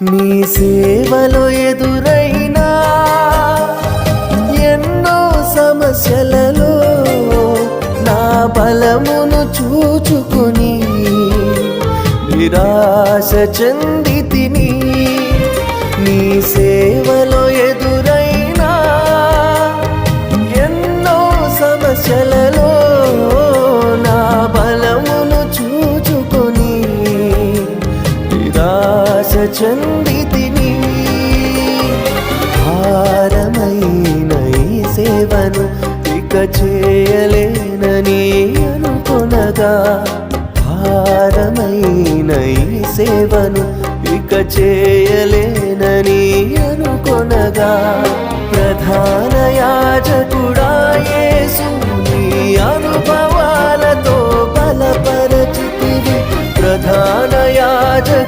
నీ సేవలో ఎదురైనా ఎన్నో సమస్యలలో నా బలమును చూచుకుని నిరాశ చెందితిని. నీ సేవలో ఎదురైనా ఎన్నో సమస్యలలో నా బలమును చూచుకుని నిరాశ చెందితిని. భారమైన ఈ సేవను ఇక చేయలేనని అనుకొనగా, భారమైన ఈ సేవను ఇక చేయలేనని అనుకొనగా, ప్రధాన యాజకుడా యేసు నీ అనుభవాలతో బలపరచితివి. ప్రధాన యాజకుడా